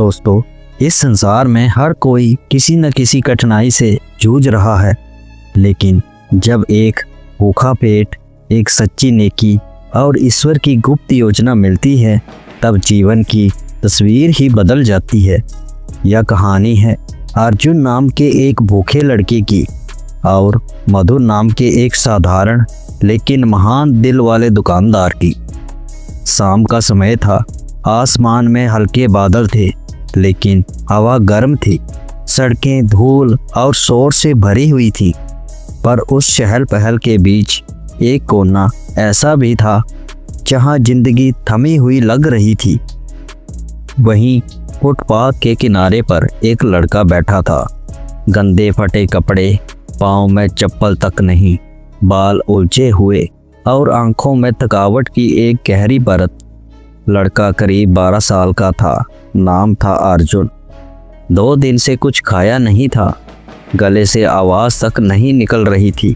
दोस्तों, इस संसार में हर कोई किसी न किसी कठिनाई से जूझ रहा है, लेकिन जब एक भूखा पेट, एक सच्ची नेकी और ईश्वर की गुप्त योजना मिलती है, तब जीवन की तस्वीर ही बदल जाती है। यह कहानी है अर्जुन नाम के एक भूखे लड़के की और मधुर नाम के एक साधारण लेकिन महान दिल वाले दुकानदार की। शाम का समय था। आसमान में हल्के बादल थे, लेकिन हवा गर्म थी। सड़कें धूल और शोर से भरी हुई थी, पर उस चहल पहल के बीच एक कोना ऐसा भी था जहां जिंदगी थमी हुई लग रही थी। वहीं फुटपाथ के किनारे पर एक लड़का बैठा था। गंदे फटे कपड़े, पाँव में चप्पल तक नहीं, बाल उलझे हुए और आंखों में थकावट की एक गहरी परत। लड़का करीब 12 साल का था। नाम था अर्जुन। 2 दिन से कुछ खाया नहीं था। गले से आवाज़ तक नहीं निकल रही थी,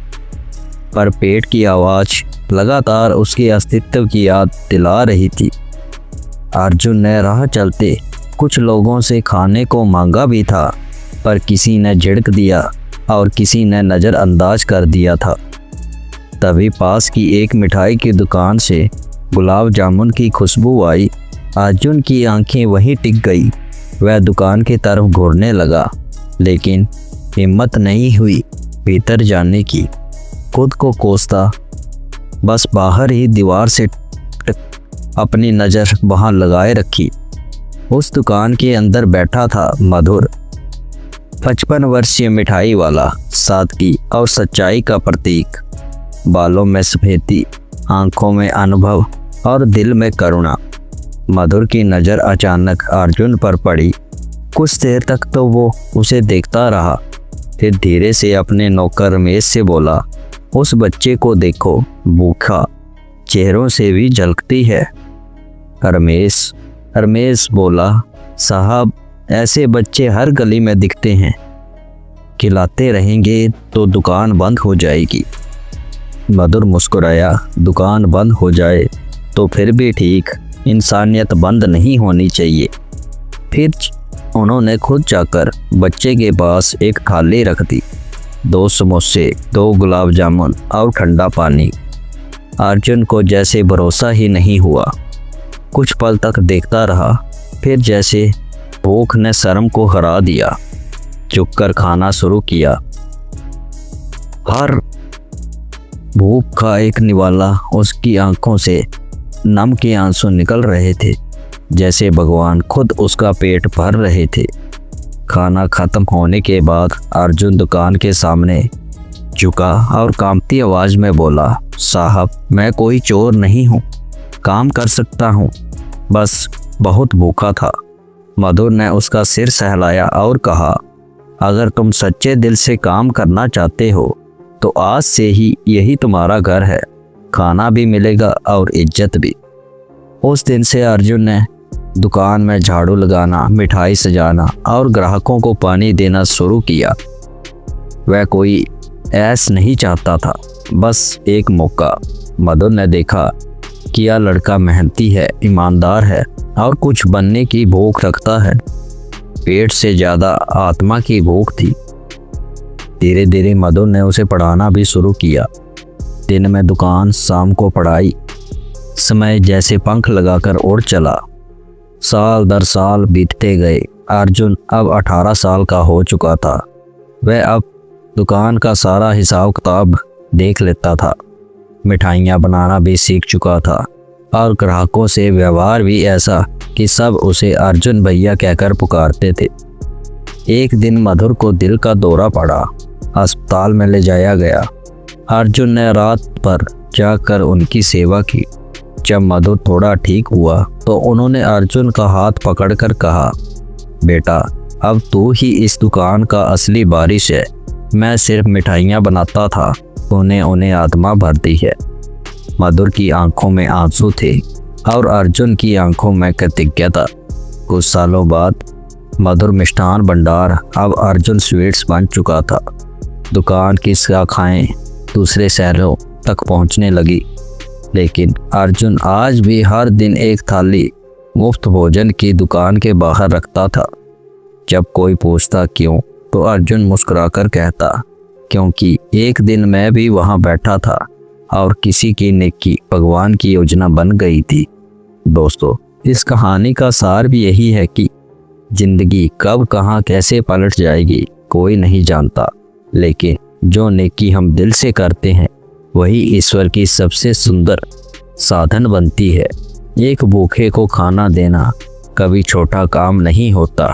पर पेट की आवाज़ लगातार उसके अस्तित्व की याद दिला रही थी। अर्जुन ने राह चलते कुछ लोगों से खाने को मांगा भी था, पर किसी ने झिड़क दिया और किसी ने नज़रअंदाज कर दिया था। तभी पास की एक मिठाई की दुकान से गुलाब जामुन की खुशबू आई। अर्जुन की आंखें वहीं टिक गई। वह दुकान की तरफ घूरने लगा, लेकिन हिम्मत नहीं हुई भीतर जाने की। खुद को कोसता बस बाहर ही दीवार से अपनी नज़र वहां लगाए रखी। उस दुकान के अंदर बैठा था मधुर, 55 वर्षीय मिठाई वाला, सादगी और सच्चाई का प्रतीक। बालों में सफेदी, आंखों में अनुभव और दिल में करुणा। मधुर की नज़र अचानक अर्जुन पर पड़ी। कुछ देर तक तो वो उसे देखता रहा, फिर धीरे से अपने नौकर रमेश से बोला, उस बच्चे को देखो, भूखा, चेहरों से भी झलकती है। रमेश बोला, साहब, ऐसे बच्चे हर गली में दिखते हैं। खिलाते रहेंगे तो दुकान बंद हो जाएगी। मधुर मुस्कुराया, दुकान बंद हो जाए तो फिर भी ठीक, इंसानियत बंद नहीं होनी चाहिए। फिर उन्होंने खुद जाकर बच्चे के पास एक थाली रख दी। 2 समोसे, 2 गुलाब जामुन और ठंडा पानी। अर्जुन को जैसे भरोसा ही नहीं हुआ। कुछ पल तक देखता रहा, फिर जैसे भूख ने शर्म को हरा दिया, झुककर खाना शुरू किया। हर भूख का एक निवाला उसकी आंखों से नम के आंसू निकल रहे थे, जैसे भगवान खुद उसका पेट भर रहे थे। खाना खत्म होने के बाद अर्जुन दुकान के सामने झुका और कांपती आवाज़ में बोला, साहब, मैं कोई चोर नहीं हूँ, काम कर सकता हूँ, बस बहुत भूखा था। मधुर ने उसका सिर सहलाया और कहा, अगर तुम सच्चे दिल से काम करना चाहते हो तो आज से ही यही तुम्हारा घर है। खाना भी मिलेगा और इज्जत भी। उस दिन से अर्जुन ने दुकान में झाड़ू लगाना, मिठाई सजाना और ग्राहकों को पानी देना शुरू किया। वह कोई ऐश नहीं चाहता था, बस एक मौका। मधुर ने देखा कि यह लड़का मेहनती है, ईमानदार है और कुछ बनने की भूख रखता है। पेट से ज़्यादा आत्मा की भूख थी। धीरे धीरे मधुर ने उसे पढ़ाना भी शुरू किया। दिन में दुकान, शाम को पढ़ाई। समय जैसे पंख लगाकर उड़ चला। साल दर साल बीतते गए। अर्जुन अब 18 साल का हो चुका था। वह अब दुकान का सारा हिसाब किताब देख लेता था। मिठाइयाँ बनाना भी सीख चुका था और ग्राहकों से व्यवहार भी ऐसा कि सब उसे अर्जुन भैया कहकर पुकारते थे। एक दिन मधुर को दिल का दौरा पड़ा। अस्पताल में ले जाया गया। अर्जुन ने रात पर जाकर उनकी सेवा की। जब मधुर थोड़ा ठीक हुआ तो उन्होंने अर्जुन का हाथ पकड़कर कहा, बेटा, अब तू ही इस दुकान का असली वारिस है। मैं सिर्फ मिठाइयाँ बनाता था, तूने उन्हें आत्मा भर दी है। मधुर की आंखों में आंसू थे और अर्जुन की आंखों में कृतज्ञता। कुछ सालों बाद मधुर मिष्ठान भंडार अब अर्जुन स्वीट्स बन चुका था। दुकान की शाखाएं दूसरे शहरों तक पहुंचने लगी, लेकिन अर्जुन आज भी हर दिन एक थाली मुफ्त भोजन की दुकान के बाहर रखता था। जब कोई पूछता क्यों, तो अर्जुन मुस्कुराकर कहता, क्योंकि एक दिन मैं भी वहां बैठा था और किसी की नेकी भगवान की योजना बन गई थी। दोस्तों, इस कहानी का सार भी यही है कि जिंदगी कब कहां कैसे पलट जाएगी कोई नहीं जानता, लेकिन जो नेकी हम दिल से करते हैं वही ईश्वर की सबसे सुंदर साधन बनती है। एक भूखे को खाना देना कभी छोटा काम नहीं होता,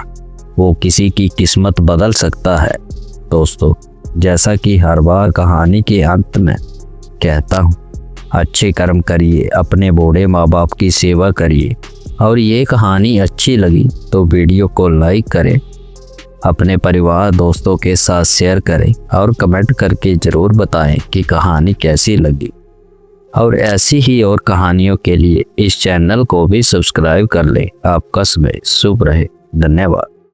वो किसी की किस्मत बदल सकता है। दोस्तों, जैसा कि हर बार कहानी के अंत में कहता हूँ, अच्छे कर्म करिए, अपने बूढ़े माँ बाप की सेवा करिए, और ये कहानी अच्छी लगी तो वीडियो को लाइक करें, अपने परिवार दोस्तों के साथ शेयर करें और कमेंट करके ज़रूर बताएं कि कहानी कैसी लगी। और ऐसी ही और कहानियों के लिए इस चैनल को भी सब्सक्राइब कर लें। आपका समय शुभ रहे। धन्यवाद।